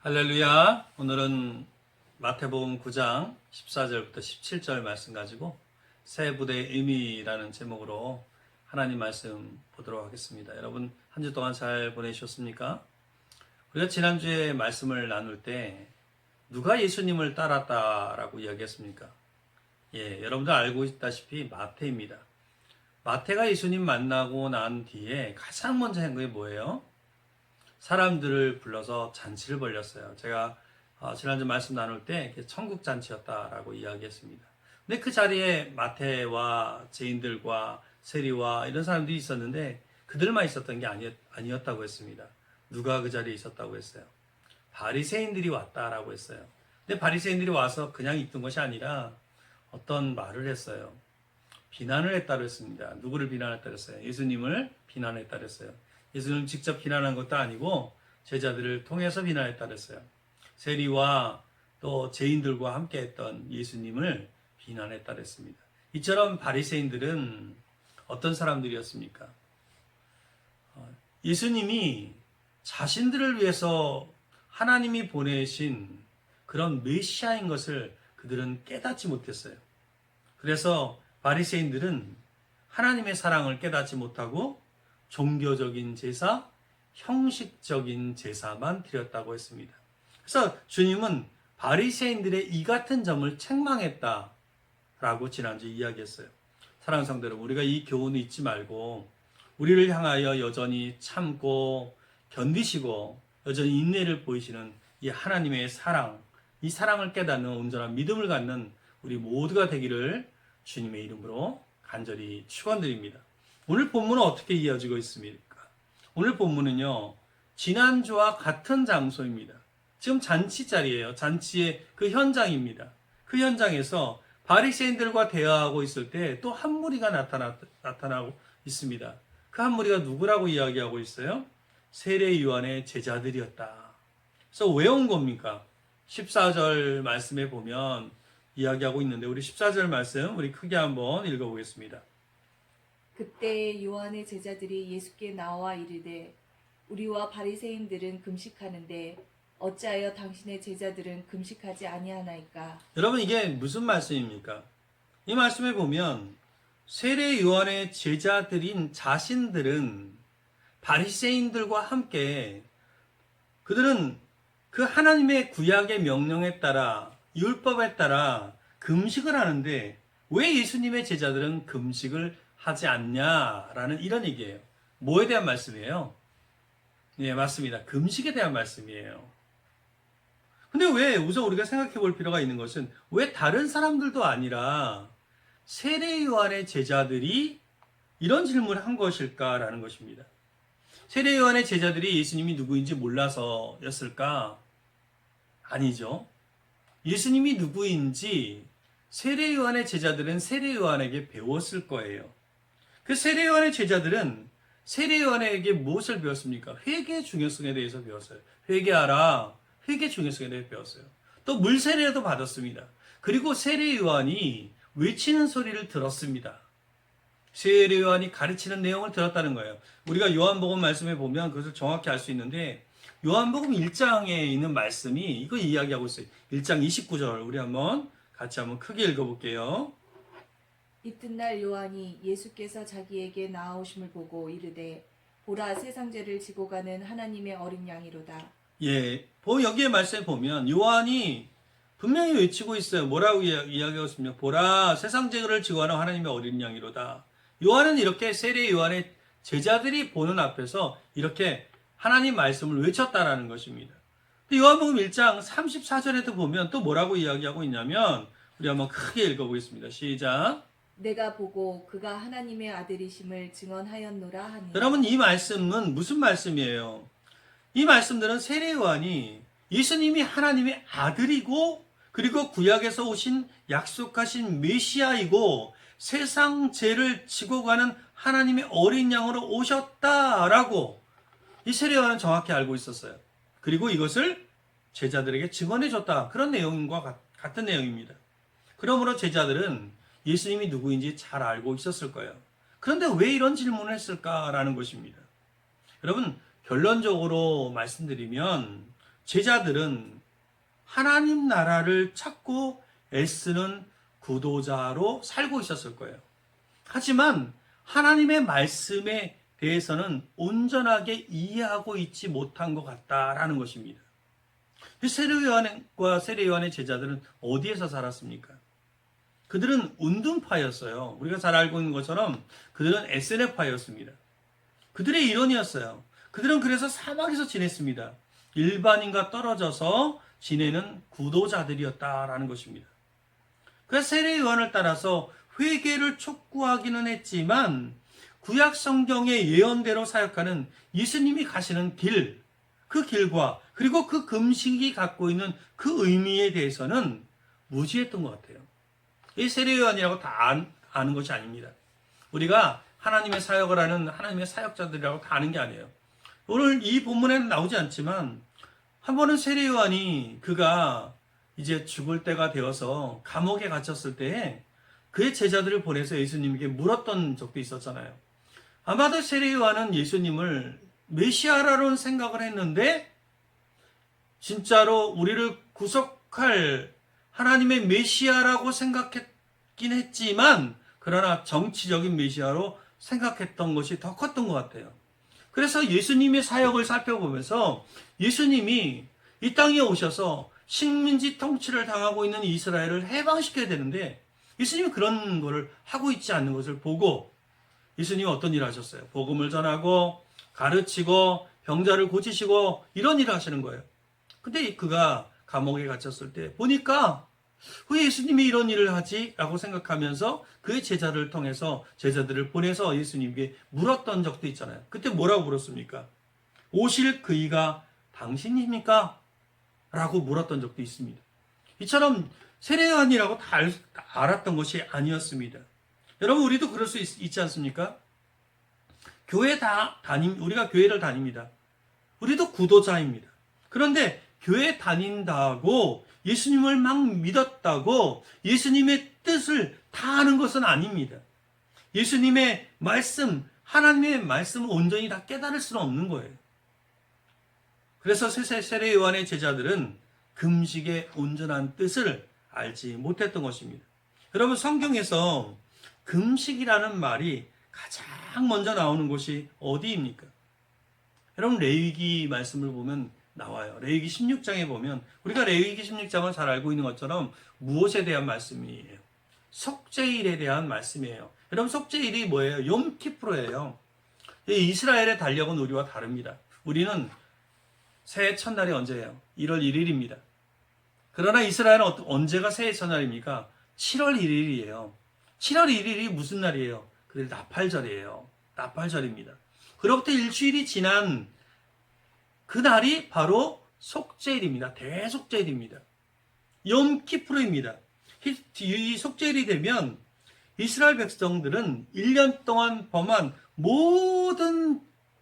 할렐루야. 오늘은 마태복음 9장 14절부터 17절 말씀 가지고 새 부대의 의미라는 제목으로 하나님 말씀 보도록 하겠습니다. 여러분 한 주 동안 잘 보내셨습니까? 우리가 지난주에 말씀을 나눌 때 누가 예수님을 따랐다라고 이야기했습니까? 여러분들 알고 있다시피 마태입니다. 마태가 예수님 만나고 난 뒤에 가장 먼저 한 게 뭐예요? 사람들을 불러서 잔치를 벌렸어요. 제가 지난주 말씀 나눌 때 천국 잔치였다라고 이야기했습니다. 근데 그 자리에 마태와 죄인들과 세리와 이런 사람들이 있었는데 그들만 있었던 게 아니었다고 했습니다. 누가 그 자리에 있었다고 했어요? 바리새인들이 왔다라고 했어요. 근데 바리새인들이 와서 그냥 있던 것이 아니라 어떤 말을 했어요. 비난을 했다고 했습니다. 누구를 비난했다고 했어요? 예수님을 비난했다고 했어요. 예수님을 직접 비난한 것도 아니고 제자들을 통해서 비난했다고 했어요. 세리와 또 죄인들과 함께 했던 예수님을 비난했다고 했습니다. 이처럼 바리새인들은 어떤 사람들이었습니까? 예수님이 자신들을 위해서 하나님이 보내신 그런 메시아인 것을 그들은 깨닫지 못했어요. 그래서 바리새인들은 하나님의 사랑을 깨닫지 못하고 종교적인 제사, 형식적인 제사만 드렸다고 했습니다. 그래서 주님은 바리새인들의 이 같은 점을 책망했다라고 지난주에 이야기했어요. 사랑하는 성도 여러분, 우리가 이 교훈을 잊지 말고 우리를 향하여 여전히 참고 견디시고 여전히 인내를 보이시는 이 하나님의 사랑, 이 사랑을 깨닫는 온전한 믿음을 갖는 우리 모두가 되기를 주님의 이름으로 간절히 축원드립니다. 오늘 본문은 어떻게 이어지고 있습니까? 오늘 본문은요, 지난주와 같은 장소입니다. 지금 잔치 자리예요. 잔치의 그 현장입니다. 그 현장에서 바리새인들과 대화하고 있을 때 또 한 무리가 나타나고 있습니다. 그 한 무리가 누구라고 이야기하고 있어요? 세례 요한의 제자들이었다. 그래서 왜 온 겁니까? 14절 말씀에 보면 이야기하고 있는데 우리 14절 말씀 우리 크게 한번 읽어보겠습니다. 그때 요한의 제자들이 예수께 나와 이르되 우리와 바리새인들은 금식하는데 어찌하여 당신의 제자들은 금식하지 아니하나이까? 여러분 이게 무슨 말씀입니까? 이 말씀에 보면 세례 요한의 제자들인 자신들은 바리새인들과 함께 그들은 그 하나님의 구약의 명령에 따라 율법에 따라 금식을 하는데 왜 예수님의 제자들은 금식을 하지 않냐라는 이런 얘기예요. 뭐에 대한 말씀이에요? 네, 맞습니다. 금식에 대한 말씀이에요. 근데 왜 우선 우리가 생각해 볼 필요가 있는 것은 왜 다른 사람들도 아니라 세례 요한의 제자들이 이런 질문을 한 것일까라는 것입니다. 세례 요한의 제자들이 예수님이 누구인지 몰라서였을까? 아니죠. 예수님이 누구인지 세례 요한의 제자들은 세례 요한에게 배웠을 거예요. 그 세례 요한의 제자들은 세례 요한에게 무엇을 배웠습니까? 회개의 중요성에 대해서 배웠어요. 회개하라. 회개의 중요성에 대해서 배웠어요. 또 물세례도 받았습니다. 그리고 세례 요한이 외치는 소리를 들었습니다. 세례 요한이 가르치는 내용을 들었다는 거예요. 우리가 요한복음 말씀에 보면 그것을 정확히 알 수 있는데 요한복음 1장에 있는 말씀이 이거 이야기하고 있어요. 1장 29절 우리 한번 같이 한번 크게 읽어볼게요. 이튿날 요한이 예수께서 자기에게 나아오심을 보고 이르되 보라 세상 죄를 지고 가는 하나님의 어린 양이로다. 여기에 말씀에 보면 요한이 분명히 외치고 있어요. 뭐라고 이야기하고 있습니까? 보라 세상 죄를 지고 가는 하나님의 어린 양이로다. 요한은 이렇게 세례 요한의 제자들이 보는 앞에서 이렇게 하나님 말씀을 외쳤다라는 것입니다. 요한복음 1장 34절에도 보면 또 뭐라고 이야기하고 있냐면 우리 한번 크게 읽어보겠습니다. 시작. 내가 보고 그가 하나님의 아들이심을 증언하였노라 하니. 여러분 이 말씀은 무슨 말씀이에요? 이 말씀들은 세례 요한이 예수님이 하나님의 아들이고 그리고 구약에서 오신 약속하신 메시아이고 세상 죄를 지고 가는 하나님의 어린 양으로 오셨다라고 이 세례 요한은 정확히 알고 있었어요. 그리고 이것을 제자들에게 증언해 줬다. 그런 내용과 같은 내용입니다. 그러므로 제자들은 예수님이 누구인지 잘 알고 있었을 거예요. 그런데 왜 이런 질문을 했을까라는 것입니다. 여러분 결론적으로 말씀드리면 제자들은 하나님 나라를 찾고 애쓰는 구도자로 살고 있었을 거예요. 하지만 하나님의 말씀에 대해서는 온전하게 이해하고 있지 못한 것 같다라는 것입니다. 세례 요한과 세례 요한의 제자들은 어디에서 살았습니까? 그들은 운둔파였어요. 우리가 잘 알고 있는 것처럼 그들은 SNF파였습니다. 그들의 일원이었어요. 그들은 그래서 사막에서 지냈습니다. 일반인과 떨어져서 지내는 구도자들이었다라는 것입니다. 그래서 세례 요한을 따라서 회개를 촉구하기는 했지만 구약 성경의 예언대로 사역하는 예수님이 가시는 길, 그 길과 그리고 그 금식이 갖고 있는 그 의미에 대해서는 무지했던 것 같아요. 이 세례 요한이라고 다 아는 것이 아닙니다. 우리가 하나님의 사역을 하는 하나님의 사역자들이라고 다 아는 게 아니에요. 오늘 이 본문에는 나오지 않지만 한 번은 세례 요한이 그가 이제 죽을 때가 되어서 감옥에 갇혔을 때에 그의 제자들을 보내서 예수님에게 물었던 적도 있었잖아요. 아마도 세례 요한은 예수님을 메시아라는 생각을 했는데 진짜로 우리를 구속할 하나님의 메시아라고 생각했긴 했지만 그러나 정치적인 메시아로 생각했던 것이 더 컸던 것 같아요. 그래서 예수님의 사역을 살펴보면서 예수님이 이 땅에 오셔서 식민지 통치를 당하고 있는 이스라엘을 해방시켜야 되는데 예수님이 그런 거를 하고 있지 않는 것을 보고 예수님이 어떤 일을 하셨어요? 복음을 전하고 가르치고 병자를 고치시고 이런 일을 하시는 거예요. 근데 그가 감옥에 갇혔을 때 보니까 왜 예수님이 이런 일을 하지? 라고 생각하면서 그의 제자를 통해서 제자들을 보내서 예수님께 물었던 적도 있잖아요. 그때 뭐라고 물었습니까? 오실 그이가 당신입니까? 라고 물었던 적도 있습니다. 이처럼 세례 요한이라고 다 알았던 것이 아니었습니다. 여러분 우리도 그럴 수 있지 않습니까? 우리가 교회를 다닙니다. 우리도 구도자입니다. 그런데 교회 다닌다고 예수님을 막 믿었다고 예수님의 뜻을 다 아는 것은 아닙니다. 예수님의 말씀, 하나님의 말씀을 온전히 다 깨달을 수는 없는 거예요. 그래서 세례 요한의 제자들은 금식의 온전한 뜻을 알지 못했던 것입니다. 여러분 성경에서 금식이라는 말이 가장 먼저 나오는 곳이 어디입니까? 여러분 레위기 말씀을 보면 나와요. 레위기 16장에 보면 우리가 레위기 16장을 잘 알고 있는 것처럼 무엇에 대한 말씀이에요? 속죄일에 대한 말씀이에요. 여러분 속죄일이 뭐예요? 욤키프로예요. 이스라엘의 달력은 우리와 다릅니다. 우리는 새해 첫날이 언제예요? 1월 1일입니다. 그러나 이스라엘은 언제가 새해 첫날입니까? 7월 1일이에요. 7월 1일이 무슨 날이에요? 그게 나팔절이에요. 나팔절입니다. 그로부터 일주일이 지난 그 날이 바로 속죄일입니다. 대속죄일입니다. 욤키프로입니다. 이 속죄일이 되면 이스라엘 백성들은 1년 동안 범한 모든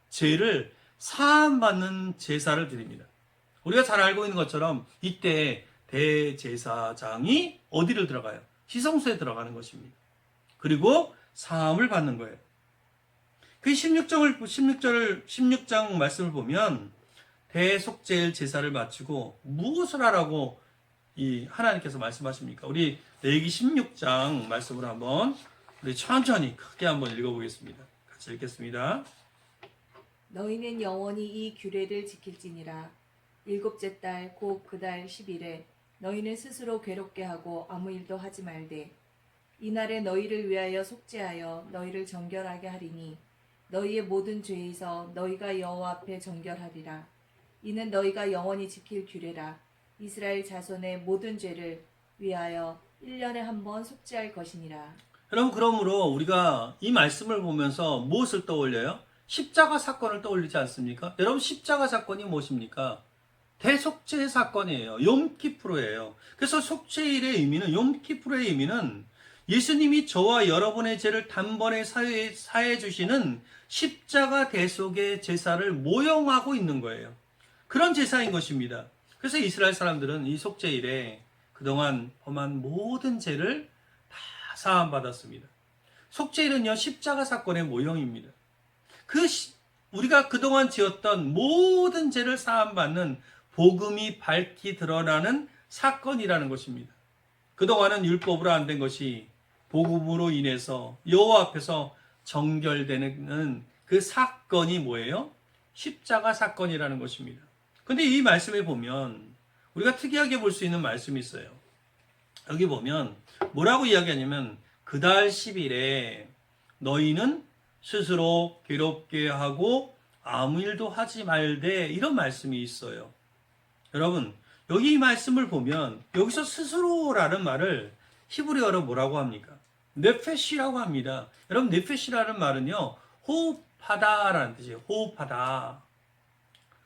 죄를 사함받는 제사를 드립니다. 우리가 잘 알고 있는 것처럼 이때 대제사장이 어디를 들어가요? 시성소에 들어가는 것입니다. 그리고 사함을 받는 거예요. 그 16장 말씀을 보면 대속죄일 제사를 마치고 무엇을 하라고 이 하나님께서 말씀하십니까? 우리 레위기 16장 말씀을 한번 우리 천천히 크게 한번 읽어보겠습니다. 같이 읽겠습니다. 너희는 영원히 이 규례를 지킬지니라. 일곱째 달 곧 그 달 10일에 너희는 스스로 괴롭게 하고 아무 일도 하지 말되 이날에 너희를 위하여 속죄하여 너희를 정결하게 하리니 너희의 모든 죄에서 너희가 여호와 앞에 정결하리라. 이는 너희가 영원히 지킬 규례라. 이스라엘 자손의 모든 죄를 위하여 1년에 한 번 속죄할 것이니라. 여러분 그러므로 우리가 이 말씀을 보면서 무엇을 떠올려요? 십자가 사건을 떠올리지 않습니까? 여러분 십자가 사건이 무엇입니까? 대속죄 사건이에요. 욤키프로예요. 그래서 속죄일의 의미는 욤키프로의 의미는 예수님이 저와 여러분의 죄를 단번에 사해 주시는 십자가 대속의 제사를 모형하고 있는 거예요. 그런 제사인 것입니다. 그래서 이스라엘 사람들은 이 속죄일에 그동안 범한 모든 죄를 다 사함받았습니다. 속죄일은요 십자가 사건의 모형입니다. 우리가 그동안 지었던 모든 죄를 사함받는 복음이 밝히 드러나는 사건이라는 것입니다. 그동안은 율법으로 안 된 것이 복음으로 인해서 여호와 앞에서 정결되는 그 사건이 뭐예요? 십자가 사건이라는 것입니다. 근데 이 말씀에 보면 우리가 특이하게 볼 수 있는 말씀이 있어요. 여기 보면 뭐라고 이야기하냐면 그달 10일에 너희는 스스로 괴롭게 하고 아무 일도 하지 말되 이런 말씀이 있어요. 여러분 여기 이 말씀을 보면 여기서 스스로라는 말을 히브리어로 뭐라고 합니까? 네페시라고 합니다. 여러분 네페시라는 말은요 호흡하다라는 뜻이에요. 호흡하다.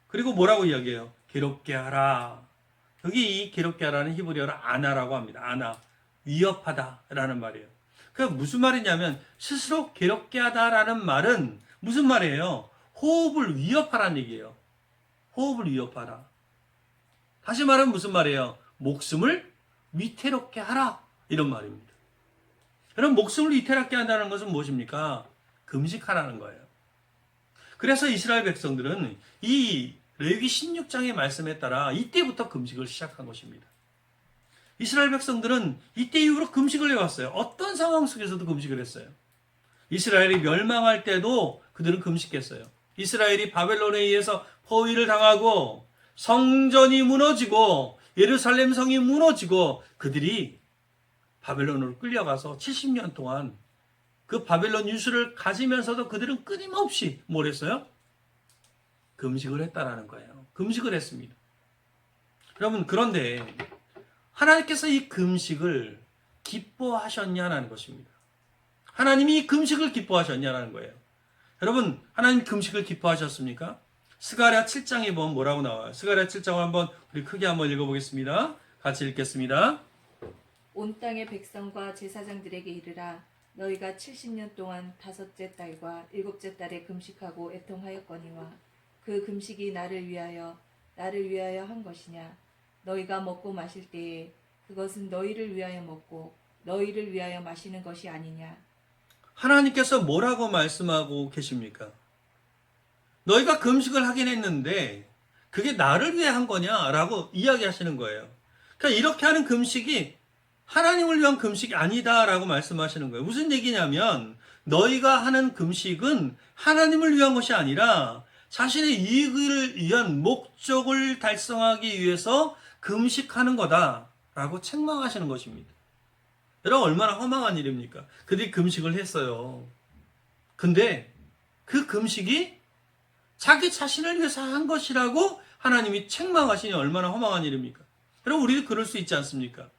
그리고 뭐라고 이야기해요? 괴롭게 하라. 여기 이 괴롭게 하라는 히브리어로 아나라고 합니다. 아나. 위협하다라는 말이에요. 그게 무슨 말이냐면 스스로 괴롭게 하다라는 말은 무슨 말이에요? 호흡을 위협하라는 얘기예요. 호흡을 위협하라. 다시 말하면 무슨 말이에요? 목숨을 위태롭게 하라. 이런 말입니다. 여러분 목숨을 위태롭게 한다는 것은 무엇입니까? 금식하라는 거예요. 그래서 이스라엘 백성들은 이 레위기 16장의 말씀에 따라 이때부터 금식을 시작한 것입니다. 이스라엘 백성들은 이때 이후로 금식을 해왔어요. 어떤 상황 속에서도 금식을 했어요. 이스라엘이 멸망할 때도 그들은 금식했어요. 이스라엘이 바벨론에 의해서 포위를 당하고 성전이 무너지고 예루살렘 성이 무너지고 그들이 바벨론으로 끌려가서 70년 동안 그 바벨론 유수를 가지면서도 그들은 끊임없이 뭘 했어요? 금식을 했다라는 거예요. 금식을 했습니다. 여러분 그런데 하나님께서 이 금식을 기뻐하셨냐는 것입니다. 하나님이 이 금식을 기뻐하셨냐는 거예요. 여러분 하나님 금식을 기뻐하셨습니까? 스가랴 7장에 보면 뭐라고 나와요? 스가랴 7장을 한번 우리 크게 한번 읽어보겠습니다. 같이 읽겠습니다. 온 땅의 백성과 제사장들에게 이르라. 너희가 70년 동안 다섯째 달과 일곱째 달에 금식하고 애통하였거니와 그 금식이 나를 위하여 한 것이냐. 너희가 먹고 마실 때에 그것은 너희를 위하여 먹고 너희를 위하여 마시는 것이 아니냐. 하나님께서 뭐라고 말씀하고 계십니까? 너희가 금식을 하긴 했는데 그게 나를 위해 한 거냐라고 이야기하시는 거예요. 그러니까 이렇게 하는 금식이 하나님을 위한 금식이 아니다라고 말씀하시는 거예요. 무슨 얘기냐면 너희가 하는 금식은 하나님을 위한 것이 아니라 자신의 이익을 위한 목적을 달성하기 위해서 금식하는 거다라고 책망하시는 것입니다. 여러분 얼마나 허망한 일입니까? 그들이 금식을 했어요. 근데 그 금식이 자기 자신을 위해서 한 것이라고 하나님이 책망하시니 얼마나 허망한 일입니까? 여러분 우리도 그럴 수 있지 않습니까?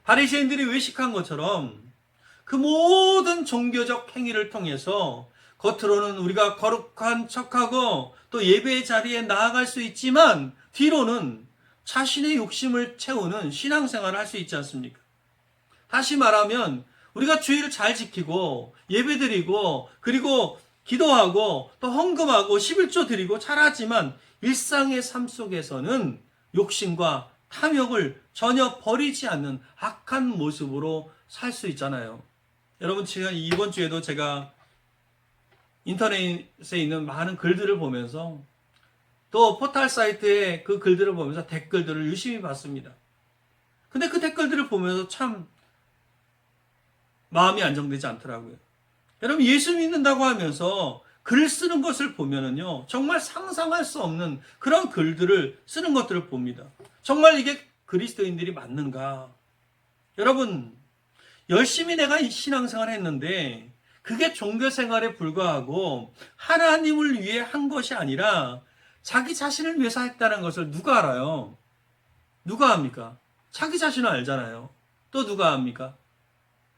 바리새인들이 외식한 것처럼 그 모든 종교적 행위를 통해서 겉으로는 우리가 거룩한 척하고 또 예배의 자리에 나아갈 수 있지만 뒤로는 자신의 욕심을 채우는 신앙생활을 할 수 있지 않습니까? 다시 말하면 우리가 주의를 잘 지키고 예배드리고 그리고 기도하고 또 헌금하고 11조 드리고 잘하지만 일상의 삶 속에서는 욕심과 탐욕을 전혀 버리지 않는 악한 모습으로 살 수 있잖아요. 여러분 제가 이번 주에도 제가 인터넷에 있는 많은 글들을 보면서 또 포털 사이트에 그 글들을 보면서 댓글들을 유심히 봤습니다. 근데 그 댓글들을 보면서 참 마음이 안정되지 않더라고요. 여러분 예수 믿는다고 하면서 글 쓰는 것을 보면은요 정말 상상할 수 없는 그런 글들을 쓰는 것들을 봅니다. 정말 이게 그리스도인들이 맞는가? 여러분 열심히 내가 이 신앙생활을 했는데 그게 종교생활에 불과하고 하나님을 위해 한 것이 아니라 자기 자신을 위해서 했다는 것을 누가 알아요? 누가 압니까? 자기 자신은 알잖아요. 또 누가 압니까?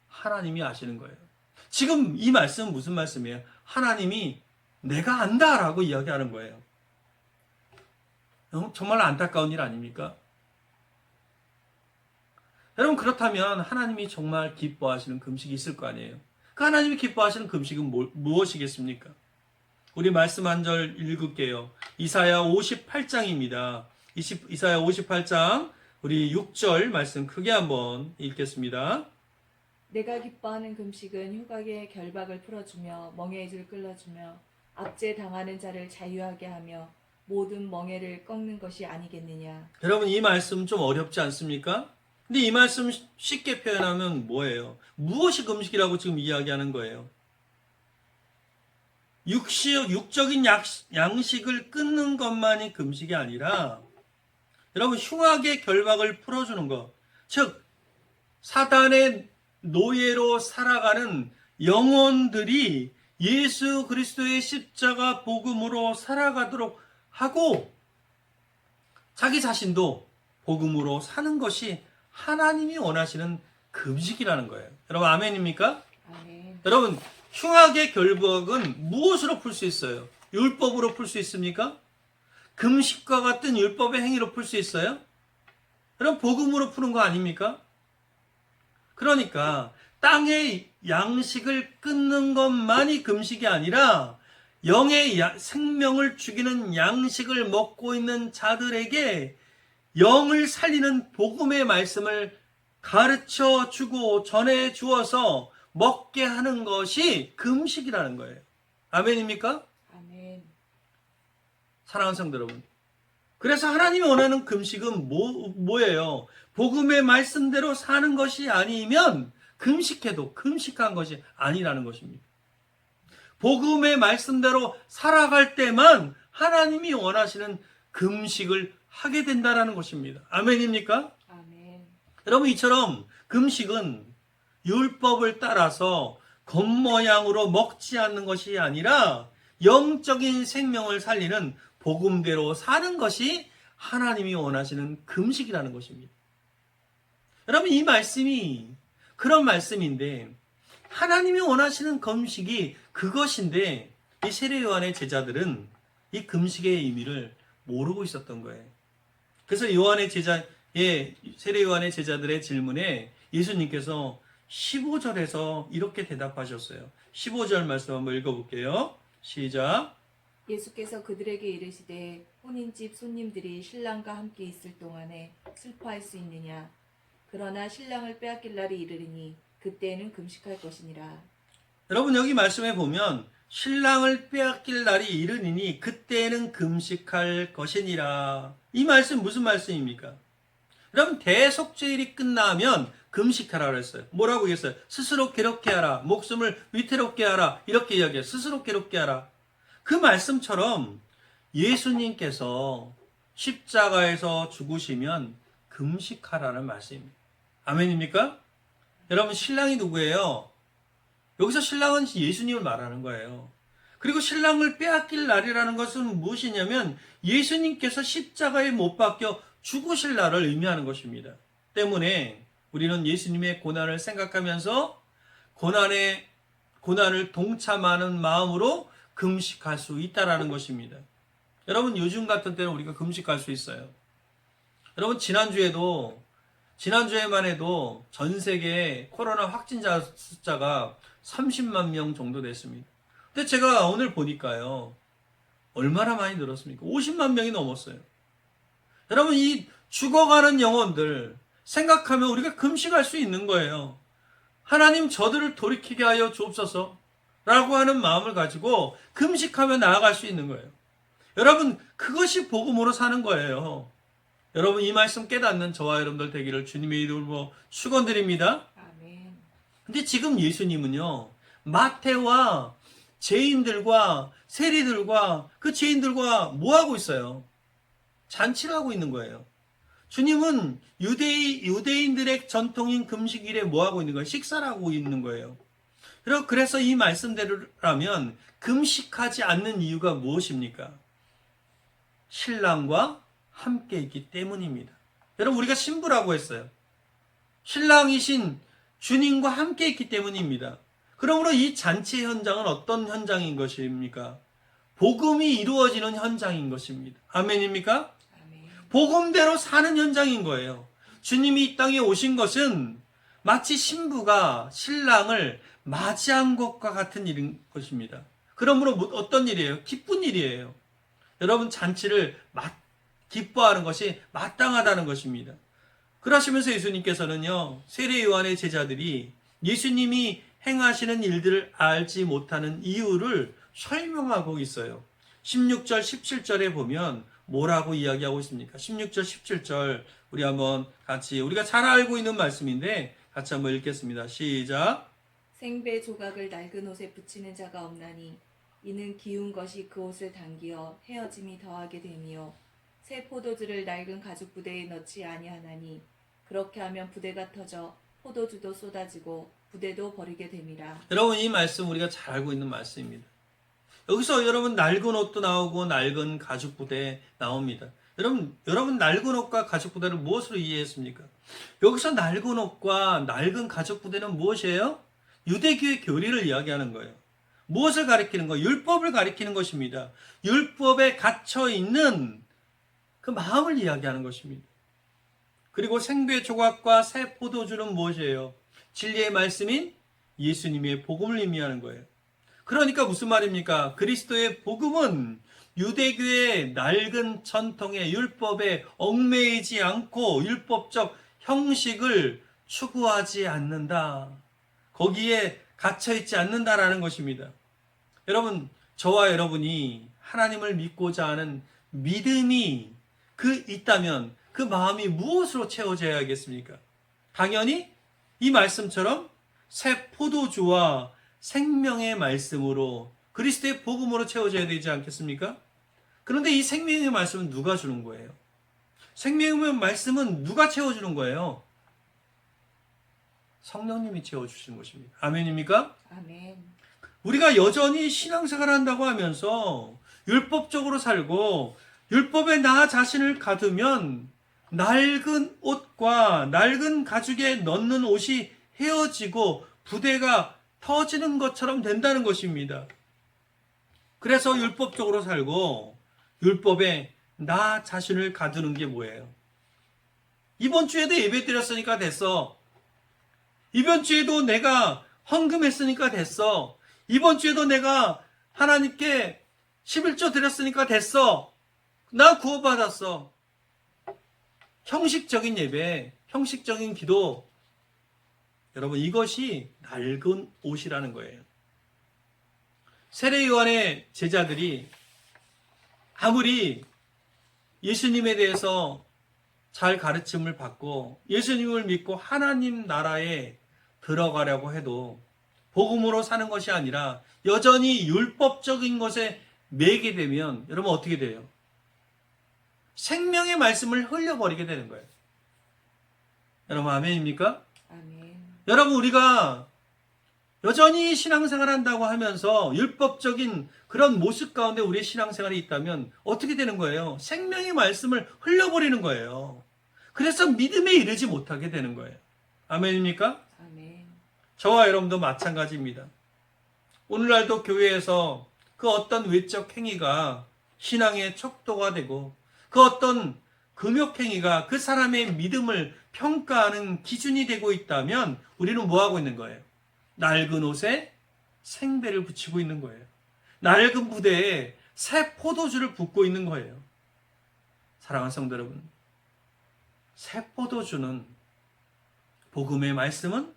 하나님이 아시는 거예요. 지금 이 말씀은 무슨 말씀이에요? 하나님이 내가 안다라고 이야기하는 거예요. 정말 안타까운 일 아닙니까? 여러분 그렇다면 하나님이 정말 기뻐하시는 금식이 있을 거 아니에요? 그 하나님이 기뻐하시는 금식은 무엇이겠습니까? 우리 말씀 한 절 읽을게요. 이사야 58장입니다. 이사야 58장 우리 6절 말씀 크게 한번 읽겠습니다. 내가 기뻐하는 금식은 후각의 결박을 풀어주며 멍에줄 끌어주며 압제 당하는 자를 자유하게 하며 모든 멍에를 꺾는 것이 아니겠느냐. 여러분 이 말씀 좀 어렵지 않습니까? 근데 이 말씀 쉽게 표현하면 뭐예요? 무엇이 금식이라고 지금 이야기하는 거예요? 육적인 양식을 끊는 것만이 금식이 아니라 여러분 흉악의 결박을 풀어주는 것, 즉 사단의 노예로 살아가는 영혼들이 예수 그리스도의 십자가 복음으로 살아가도록 하고 자기 자신도 복음으로 사는 것이 하나님이 원하시는 금식이라는 거예요. 여러분 아멘입니까? 아멘. 여러분 흉악의 결박은 무엇으로 풀 수 있어요? 율법으로 풀 수 있습니까? 금식과 같은 율법의 행위로 풀 수 있어요? 그럼 복음으로 푸는 거 아닙니까? 그러니까 땅의 양식을 끊는 것만이 금식이 아니라 영의 생명을 죽이는 양식을 먹고 있는 자들에게 영을 살리는 복음의 말씀을 가르쳐 주고 전해 주어서 먹게 하는 것이 금식이라는 거예요. 아멘입니까? 아멘. 사랑하는 성도 여러분. 그래서 하나님이 원하는 금식은 뭐예요? 복음의 말씀대로 사는 것이 아니면 금식해도 금식한 것이 아니라는 것입니다. 복음의 말씀대로 살아갈 때만 하나님이 원하시는 금식을 하게 된다는 것입니다. 아멘입니까? 아멘. 여러분 이처럼 금식은 율법을 따라서 겉모양으로 먹지 않는 것이 아니라 영적인 생명을 살리는 복음대로 사는 것이 하나님이 원하시는 금식이라는 것입니다. 여러분 이 말씀이 그런 말씀인데 하나님이 원하시는 금식이 그것인데 이 세례 요한의 제자들은 이 금식의 의미를 모르고 있었던 거예요. 그래서 세례 요한의 제자들의 질문에 예수님께서 15절에서 이렇게 대답하셨어요. 15절 말씀 한번 읽어볼게요. 시작. 예수께서 그들에게 이르시되 혼인집 손님들이 신랑과 함께 있을 동안에 슬퍼할 수 있느냐. 그러나 신랑을 빼앗길 날이 이르리니 그때에는 금식할 것이니라. 여러분 여기 말씀에 보면 신랑을 빼앗길 날이 이르니니 그때에는 금식할 것이니라. 이 말씀 무슨 말씀입니까? 여러분 대속죄일이 끝나면 금식하라 그랬어요. 뭐라고 했어요? 스스로 괴롭게 하라. 목숨을 위태롭게 하라. 이렇게 이야기해요. 스스로 괴롭게 하라. 그 말씀처럼 예수님께서 십자가에서 죽으시면 금식하라는 말씀입니다. 아멘입니까? 여러분 신랑이 누구예요? 여기서 신랑은 예수님을 말하는 거예요. 그리고 신랑을 빼앗길 날이라는 것은 무엇이냐면 예수님께서 십자가에 못 박혀 죽으실 날을 의미하는 것입니다. 때문에 우리는 예수님의 고난을 생각하면서 고난을 동참하는 마음으로 금식할 수 있다라는 것입니다. 여러분 요즘 같은 때는 우리가 금식할 수 있어요. 여러분 지난주에만 해도 전 세계 코로나 확진자 숫자가 30만 명 정도 됐습니다. 근데 제가 오늘 보니까요. 얼마나 많이 늘었습니까? 50만 명이 넘었어요. 여러분 이 죽어가는 영혼들 생각하면 우리가 금식할 수 있는 거예요. 하나님 저들을 돌이키게 하여 주옵소서 라고 하는 마음을 가지고 금식하며 나아갈 수 있는 거예요. 여러분 그것이 복음으로 사는 거예요. 여러분 이 말씀 깨닫는 저와 여러분들 되기를 주님의 이름으로 축원드립니다. 아멘. 근데 지금 예수님은요. 마태와 죄인들과 세리들과 그 죄인들과 뭐 하고 있어요? 잔치를 하고 있는 거예요. 주님은 유대인들의 전통인 금식일에 뭐 하고 있는 거예요? 식사를 하고 있는 거예요. 그래서 이 말씀대로라면 금식하지 않는 이유가 무엇입니까? 신랑과 함께 있기 때문입니다. 여러분 우리가 신부라고 했어요. 신랑이신 주님과 함께 있기 때문입니다. 그러므로 이 잔치 현장은 어떤 현장인 것입니까? 복음이 이루어지는 현장인 것입니다. 아멘입니까? 아멘. 복음대로 사는 현장인 거예요. 주님이 이 땅에 오신 것은 마치 신부가 신랑을 맞이한 것과 같은 일인 것입니다. 그러므로 어떤 일이에요? 기쁜 일이에요. 여러분 잔치를 기뻐하는 것이 마땅하다는 것입니다. 그러시면서 예수님께서는요. 세례 요한의 제자들이 예수님이 행하시는 일들을 알지 못하는 이유를 설명하고 있어요. 16절, 17절에 보면 뭐라고 이야기하고 있습니까? 16절, 17절 우리 한번 같이 우리가 잘 알고 있는 말씀인데 같이 한번 읽겠습니다. 시작. 생배 조각을 낡은 옷에 붙이는 자가 없나니 이는 기운 것이 그 옷을 당기어 헤어짐이 더하게 됨이요 새 포도주를 낡은 가죽 부대에 넣지 아니하나니 그렇게 하면 부대가 터져 포도주도 쏟아지고 부대도 버리게 됨이라. 여러분 이 말씀 우리가 잘 알고 있는 말씀입니다. 여기서 여러분 낡은 옷도 나오고 낡은 가죽 부대 나옵니다. 여러분 낡은 옷과 가죽 부대를 무엇으로 이해했습니까? 여기서 낡은 옷과 낡은 가죽 부대는 무엇이에요? 유대교의 교리를 이야기하는 거예요. 무엇을 가리키는 거예요? 율법을 가리키는 것입니다. 율법에 갇혀 있는 그 마음을 이야기하는 것입니다. 그리고 생배 조각과 새 포도주는 무엇이에요? 진리의 말씀인 예수님의 복음을 의미하는 거예요. 그러니까 무슨 말입니까? 그리스도의 복음은 유대교의 낡은 전통의 율법에 얽매이지 않고 율법적 형식을 추구하지 않는다. 거기에 갇혀있지 않는다라는 것입니다. 여러분, 저와 여러분이 하나님을 믿고자 하는 믿음이 있다면 그 마음이 무엇으로 채워져야겠습니까? 당연히 이 말씀처럼 새 포도주와 생명의 말씀으로 그리스도의 복음으로 채워져야 되지 않겠습니까? 그런데 이 생명의 말씀은 누가 주는 거예요? 생명의 말씀은 누가 채워주는 거예요? 성령님이 채워주시는 것입니다. 아멘입니까? 아멘. 우리가 여전히 신앙생활을 한다고 하면서 율법적으로 살고 율법에 나 자신을 가두면 낡은 옷과 낡은 가죽에 넣는 옷이 헤어지고 부대가 터지는 것처럼 된다는 것입니다. 그래서 율법적으로 살고 율법에 나 자신을 가두는 게 뭐예요? 이번 주에도 예배 드렸으니까 됐어. 이번 주에도 내가 헌금했으니까 됐어. 이번 주에도 내가 하나님께 11조 드렸으니까 됐어. 나 구원받았어. 형식적인 예배, 형식적인 기도, 여러분 이것이 낡은 옷이라는 거예요. 세례 요한의 제자들이 아무리 예수님에 대해서 잘 가르침을 받고 예수님을 믿고 하나님 나라에 들어가려고 해도 복음으로 사는 것이 아니라 여전히 율법적인 것에 매게 되면 여러분 어떻게 돼요? 생명의 말씀을 흘려버리게 되는 거예요. 여러분 아멘입니까? 아멘. 여러분 우리가 여전히 신앙생활 한다고 하면서 율법적인 그런 모습 가운데 우리의 신앙생활이 있다면 어떻게 되는 거예요? 생명의 말씀을 흘려버리는 거예요. 그래서 믿음에 이르지 못하게 되는 거예요. 아멘입니까? 아멘. 저와 여러분도 마찬가지입니다. 오늘날도 교회에서 그 어떤 외적 행위가 신앙의 척도가 되고 그 어떤 금욕행위가 그 사람의 믿음을 평가하는 기준이 되고 있다면 우리는 뭐 하고 있는 거예요? 낡은 옷에 생배를 붙이고 있는 거예요. 낡은 부대에 새 포도주를 붓고 있는 거예요. 사랑하는 성도 여러분, 새 포도주는 복음의 말씀은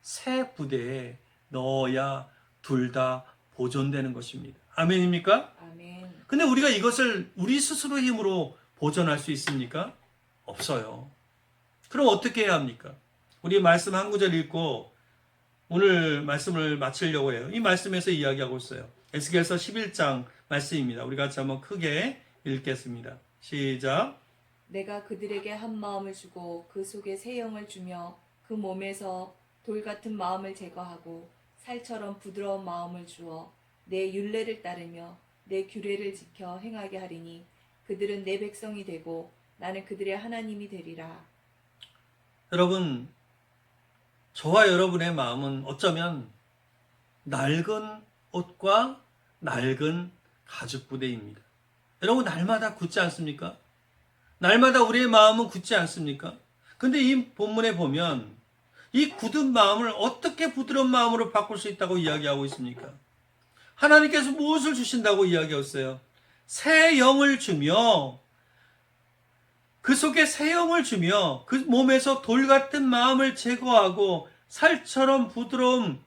새 부대에 넣어야 둘 다 보존되는 것입니다. 아멘입니까? 아멘. 근데 우리가 이것을 우리 스스로의 힘으로 보존할 수 있습니까? 없어요. 그럼 어떻게 해야 합니까? 우리 말씀 한 구절 읽고 오늘 말씀을 마치려고 해요. 이 말씀에서 이야기하고 있어요. 에스겔서 11장 말씀입니다. 우리 같이 한번 크게 읽겠습니다. 시작. 내가 그들에게 한 마음을 주고 그 속에 새 영을 주며 그 몸에서 돌 같은 마음을 제거하고 살처럼 부드러운 마음을 주어 내 율례를 따르며 내 규례를 지켜 행하게 하리니 그들은 내 백성이 되고 나는 그들의 하나님이 되리라. 여러분, 저와 여러분의 마음은 어쩌면 낡은 옷과 낡은 가죽 부대입니다. 여러분, 날마다 굳지 않습니까? 날마다 우리의 마음은 굳지 않습니까? 근데 이 본문에 보면 이 굳은 마음을 어떻게 부드러운 마음으로 바꿀 수 있다고 이야기하고 있습니까? 하나님께서 무엇을 주신다고 이야기했어요? 새 영을 주며 그 속에 새 영을 주며 그 몸에서 돌 같은 마음을 제거하고 살처럼 부드러운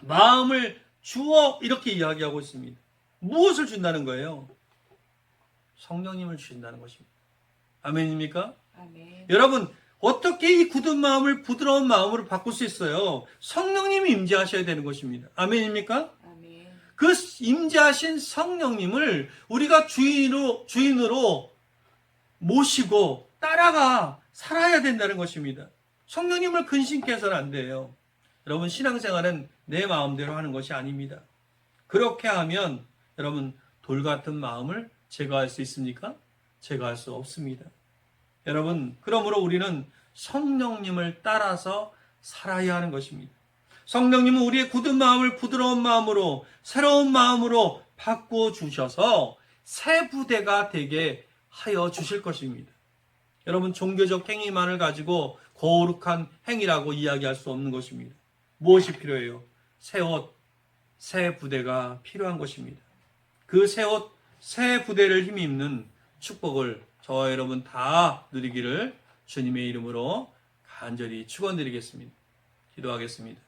마음을 주어 이렇게 이야기하고 있습니다. 무엇을 준다는 거예요? 성령님을 주신다는 것입니다. 아멘입니까? 아멘. 여러분, 어떻게 이 굳은 마음을 부드러운 마음으로 바꿀 수 있어요? 성령님이 임재하셔야 되는 것입니다. 아멘입니까? 아멘. 그 임재하신 성령님을 우리가 주인으로 모시고 따라가 살아야 된다는 것입니다. 성령님을 근심케 해서는 안 돼요. 여러분, 신앙생활은 내 마음대로 하는 것이 아닙니다. 그렇게 하면 여러분, 돌 같은 마음을 제거할 수 있습니까? 제거할 수 없습니다. 여러분, 그러므로 우리는 성령님을 따라서 살아야 하는 것입니다. 성령님은 우리의 굳은 마음을 부드러운 마음으로, 새로운 마음으로 바꾸어 주셔서 새 부대가 되게 하여 주실 것입니다. 여러분, 종교적 행위만을 가지고 거룩한 행위라고 이야기할 수 없는 것입니다. 무엇이 필요해요? 새 옷, 새 부대가 필요한 것입니다. 그 새 옷, 새 부대를 힘입는 축복을 저와 여러분 다 누리기를 주님의 이름으로 간절히 축원드리겠습니다. 기도하겠습니다.